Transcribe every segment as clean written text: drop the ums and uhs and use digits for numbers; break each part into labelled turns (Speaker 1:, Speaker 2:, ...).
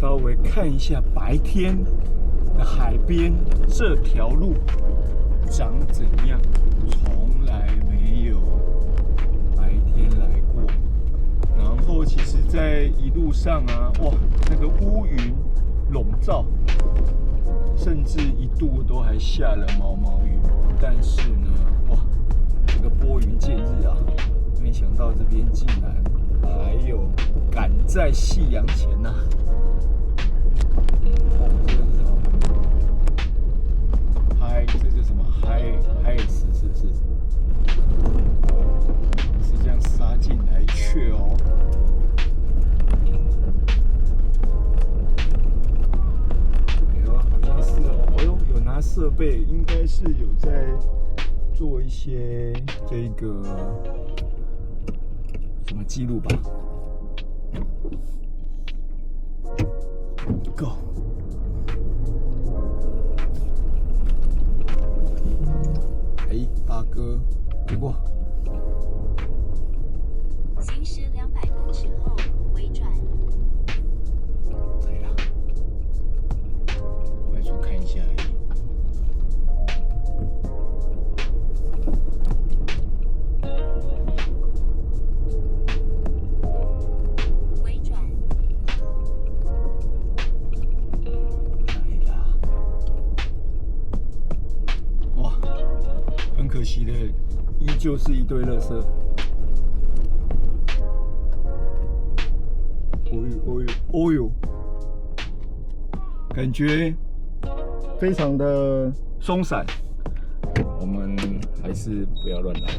Speaker 1: 稍微看一下白天的海边这条路长怎样，从来没有白天来过。然后其实在一路上啊，哇，那个乌云笼罩，甚至一度都还下了毛毛雨。但是呢，哇，这个拨云见日啊，没想到这边竟然还有赶在夕阳前呐、哦，这个是什么？这是什么？海斯是这样杀进来却哦。好像是哦，哎呦，有拿设备，应该是有在做一些这个什么记录吧。Go。哎，八哥，不过。
Speaker 2: 行驶200公尺后回转。
Speaker 1: 可以了，快速看一下而已。
Speaker 2: 回转。
Speaker 1: 可以啦。哇，很可惜的，依旧是一堆垃圾。哦呦，感觉非常的松散，我们还是不要乱来。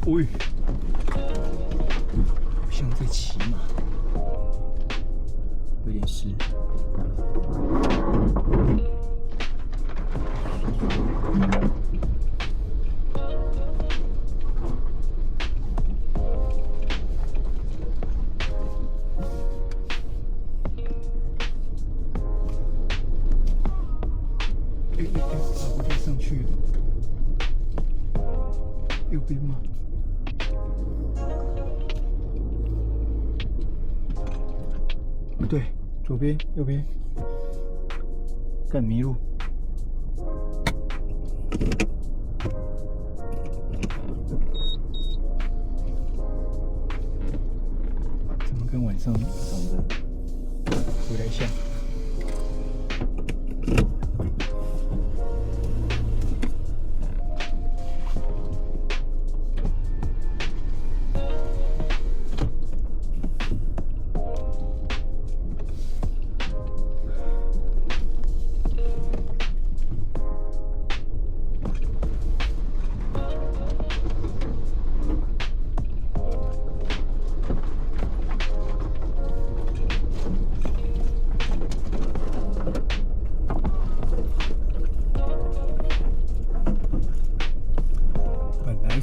Speaker 1: 喂，好像在骑马，有点湿。我再上去，右边吗？不对，左边，右边。干迷路。怎么跟晚上长得不太像？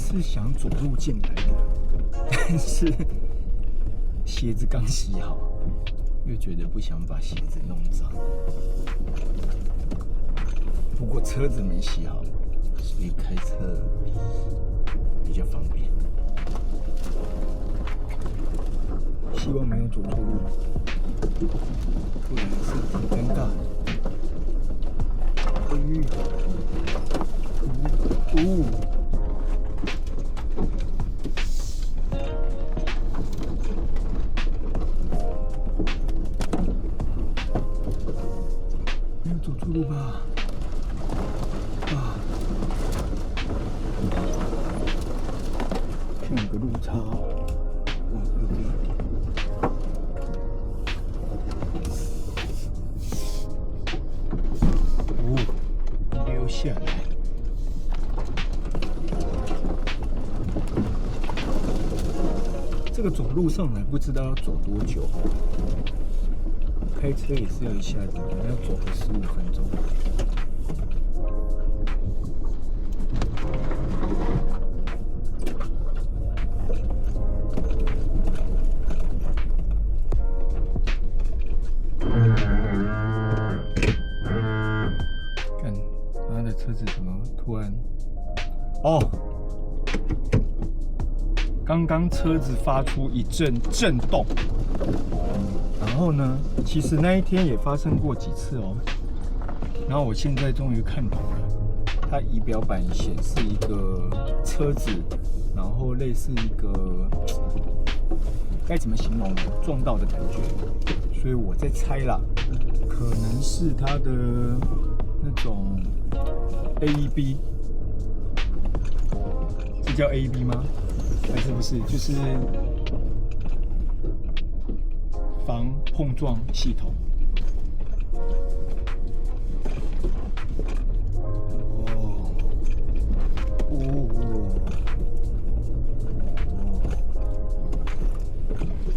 Speaker 1: 是想走路进来的，但是鞋子刚洗好，又觉得不想把鞋子弄脏。不过车子没洗好，所以开车比较方便。希望没有走错路，不然是挺尴尬的。没有走错路吧？像个路差，往右边一点。溜下来。这个走路上来不知道要走多久，开车也是要一下子，可能要走个15分钟。看他的车子怎么突然？哦。刚刚车子发出一阵震动，然后呢，其实那一天也发生过几次哦。然后我现在终于看懂了，它仪表板显示一个车子，然后类似一个该怎么形容呢？撞到的感觉。所以我在猜啦，可能是它的那种 AEB， 这叫 AEB 吗？还是不是？就是防碰撞系统。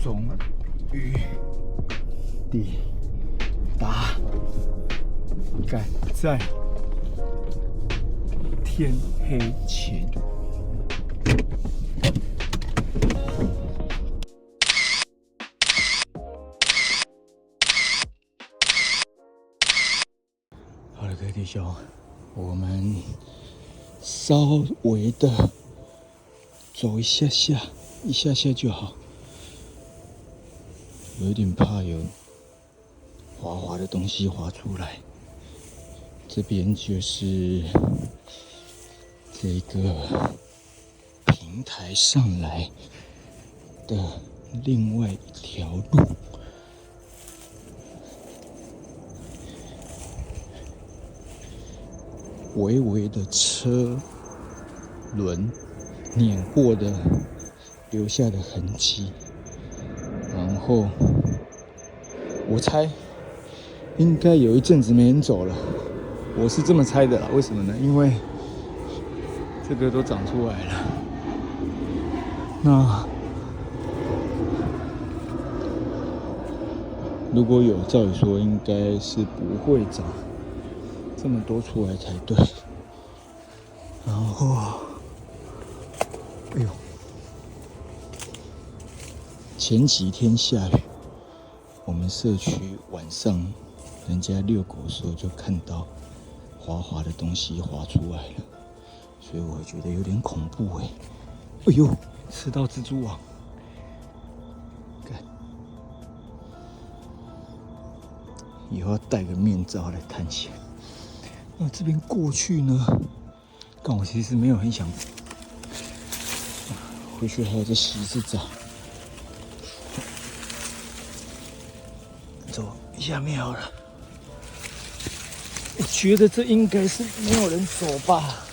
Speaker 1: 终于抵达，赶在天黑前。好了，各位弟兄，我们稍微的走一下下就好。有点怕有滑滑的东西滑出来。这边就是这个平台上来的另外一条路。微微的车轮碾过的留下的痕迹，然后我猜应该有一阵子没人走了，我是这么猜的啦。为什么呢？因为这个都长出来了。那如果有，照理说应该是不会长这么多出来才对。然后，哎呦，前几天下雨，我们社区晚上人家遛狗的时候就看到滑滑的东西滑出来了，所以我觉得有点恐怖哎。哎呦，吃到蜘蛛网，看，以后要戴个面罩来探险。那这边过去呢？但我其实没有很想，回去还要再洗一次澡。走下面好了。我觉得这应该是没有人走吧？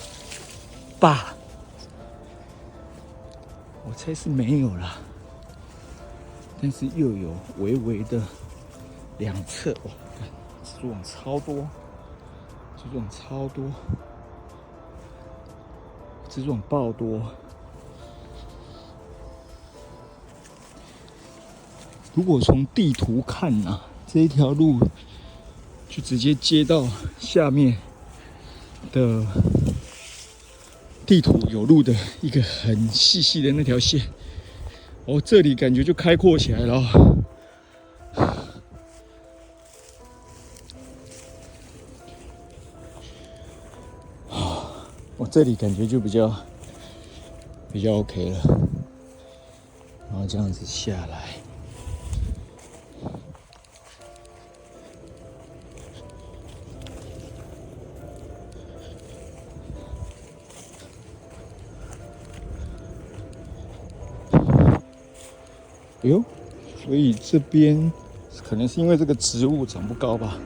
Speaker 1: 我猜是没有啦。但是又有微微的两侧，哇，蜘蛛网超多，蜘蛛网超多，蜘蛛网爆多。如果从地图看啊，这一条路就直接接到下面的地图有路的一个很细细的那条线。哦，这里感觉就开阔起来了我这里感觉就比较 OK 了，然后这样子下来，哎呦，所以这边可能是因为这个植物长不高吧，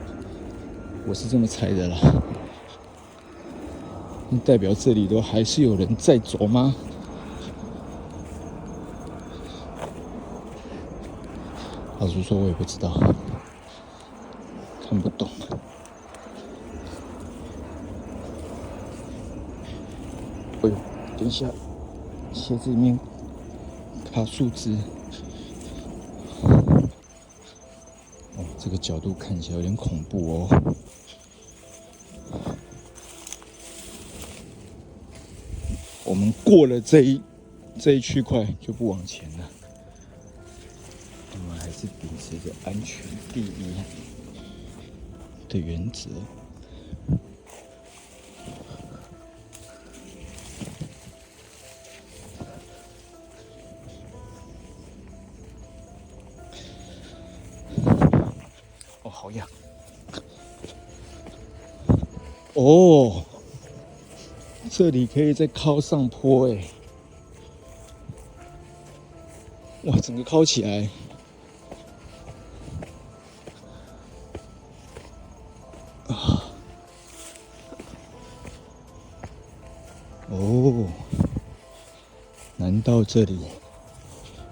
Speaker 1: 我是这么猜的啦。代表这里都还是有人在走吗？老实说，我也不知道，看不懂。哎呦，等一下，鞋子里面卡树枝。哦，这个角度看起来有点恐怖哦。我们过了这一区块就不往前了。我们还是秉持着安全第一的原则。哦，好痒。哦。这里可以再靠上坡哎，哇，整个靠起来，哦，难道这里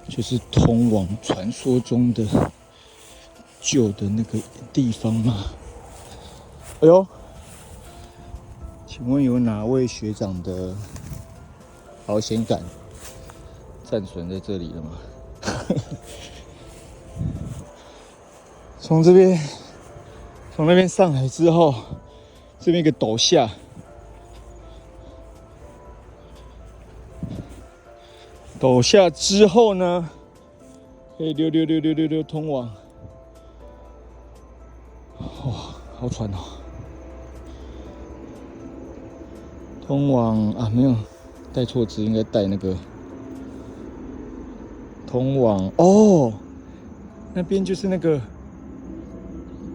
Speaker 1: 就是通往传说中的旧的那个地方吗？哎呦！请问有哪位学长的保险杆暂存在这里了吗？从那边上来之后，这边一个陡下，陡下之后呢，可以溜通往，哇，好喘哦。通往啊，没有带错字，应该带那个通往哦，那边就是那个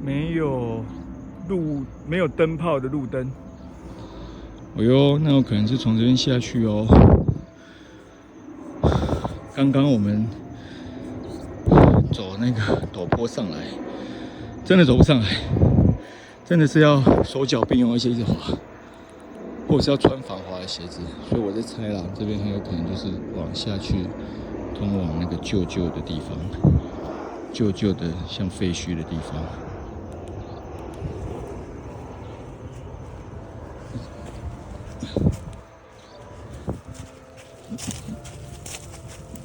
Speaker 1: 没有灯泡的路灯。哎呦，那有可能是从这边下去哦。刚刚我们走那个陡坡上来，真的走不上来，真的是要手脚并用，而且一直滑。或者是要穿防滑的鞋子，所以我在猜啦，这边很有可能就是往下去，通往那个旧的地方，旧的像废墟的地方。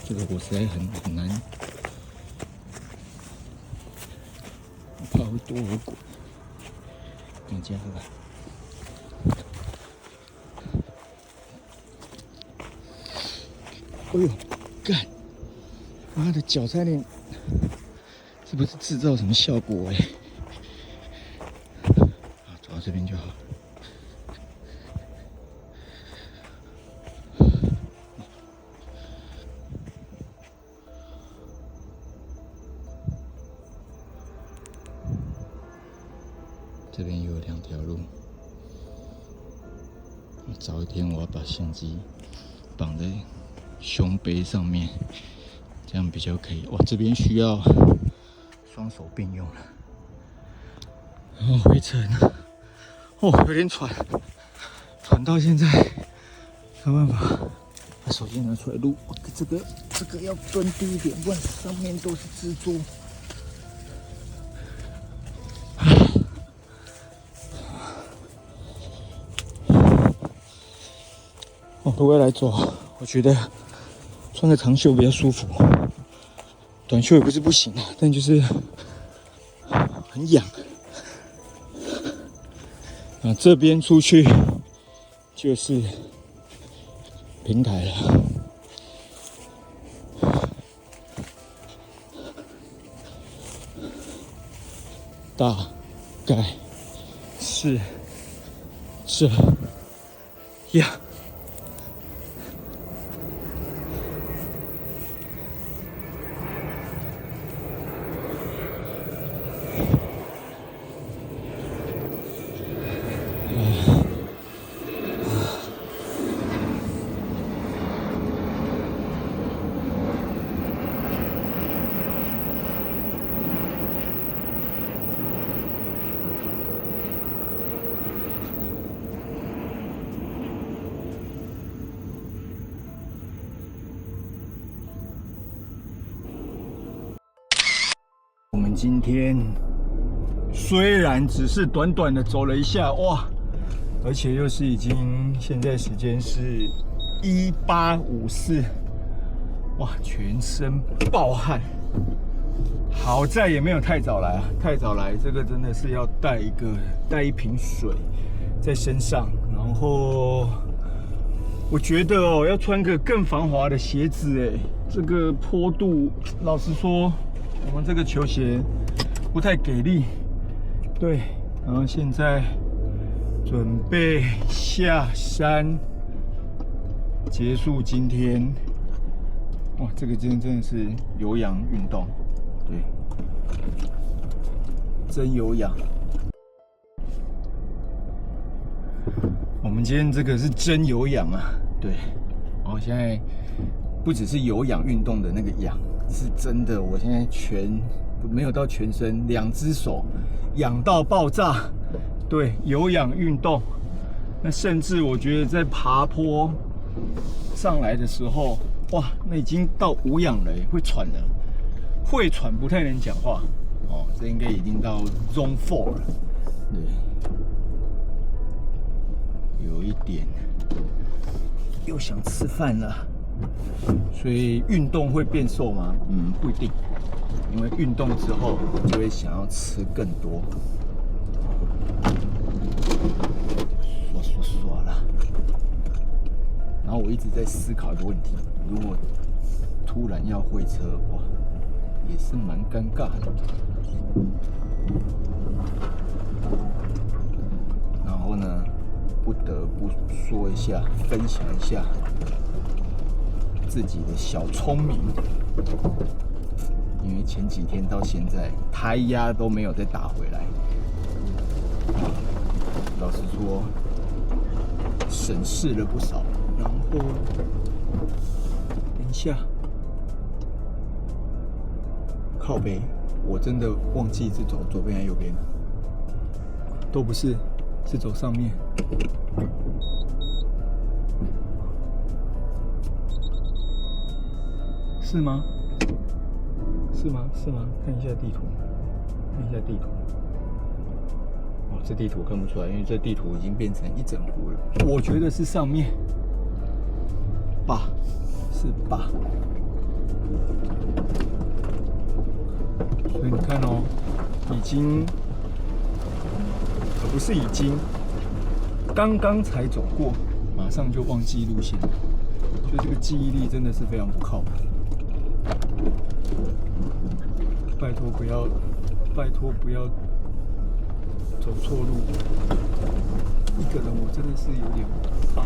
Speaker 1: 这个我实在很难，我怕会多尔滚，更加了。哎呦，干！妈的，脚差点，这不是制造什么效果哎？啊，走到这边就好。这边有2条路，早一天我要把相机绑在胸背上面，这样比较可以。哇，这边需要双手并用了。然后回程，哦，有点喘，喘到现在没办法把手机拿出来录。这个要蹲低一点，不然上面都是蜘蛛。哦，如果要来走，我觉得穿个长袖比较舒服，短袖也不是不行啊，但就是很痒。啊，这边出去就是平台了。大概是这样。我们今天虽然只是短短的走了一下，哇，而且又是现在时间是18:54，哇，全身暴汗。好在也没有太早来啊，太早来这个真的是要带一瓶水在身上，然后我觉得哦，要穿个更防滑的鞋子，哎，这个坡度，老实说。我们这个球鞋不太给力，对，然后现在准备下山，结束今天。哇，这个真的是有氧运动，对，真有氧。我们今天这个是真有氧啊，对，然后现在不只是有氧运动的那个氧。是真的，我现在没有到全身，2只手痒到爆炸。对，有氧运动，那甚至我觉得在爬坡上来的时候，哇，那已经到无氧了，会喘了，会喘不太能讲话。哦，这应该已经到 Zone 4了。对，有一点又想吃饭了。所以运动会变瘦吗？不一定，因为运动之后就会想要吃更多。刷了。然后我一直在思考一个问题：如果突然要会车，哇，也是蛮尴尬的。然后呢，不得不说一下，分享一下。自己的小聪明，因为前几天到现在胎压都没有再打回来。老实说，省事了不少。然后，等一下，靠北，我真的忘记是走左边还是右边了，都不是，是走上面。是吗？是吗？看一下地图，哦，这地图我看不出来，因为这地图已经变成一整湖了。我觉得是上面，是吧？所以你看哦，不是刚刚才走过，马上就忘记路线了。所以这个记忆力真的是非常不靠谱。拜托不要走错路。一个人我真的是有点怕。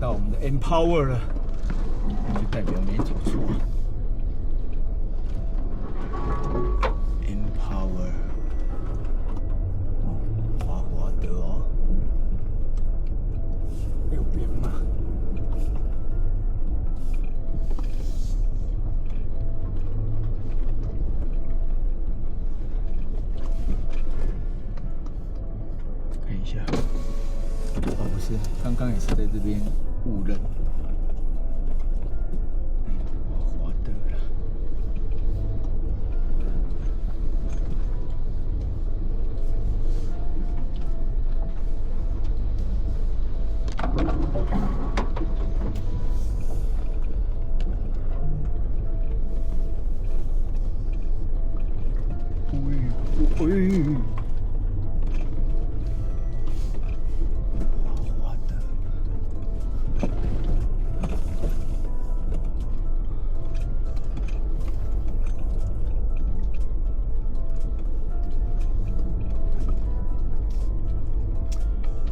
Speaker 1: 到我们的 Empower 了，那就代表没走错。Empower， 滑滑的哦，右边嘛。看一下，哦，不是，刚刚也是在这边误认。滑滑的啦。滑滑的。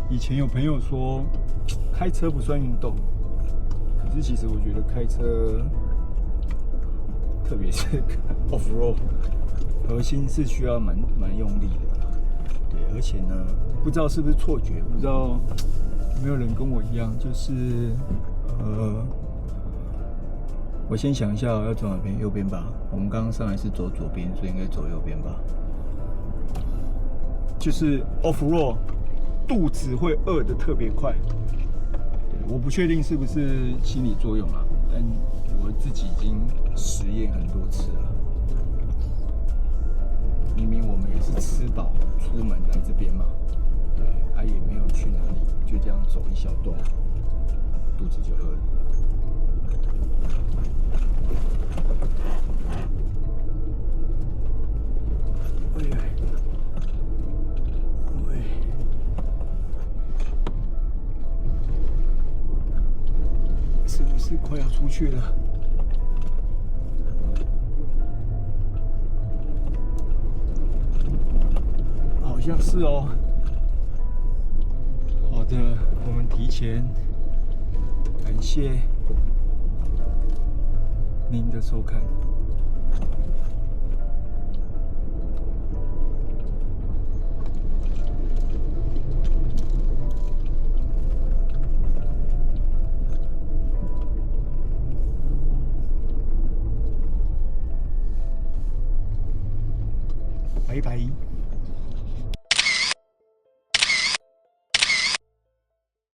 Speaker 1: 以前有朋友说，开车不算运动，可是其实我觉得开车，特别是 off road， 核心是需要蛮用力的啦。对，而且呢，不知道是不是错觉，不知道有没有人跟我一样，就是我先想一下要走哪边，右边吧。我们刚刚上来是走左边，所以应该走右边吧。就是 off road。肚子会饿得特别快，我不确定是不是心理作用啊，但我自己已经实验很多次了。明明我们也是吃饱出门来这边嘛，对，也没有去哪里，就这样走一小段，肚子就饿了。是快要出去了，好像是哦。好的，我们提前感谢您的收看。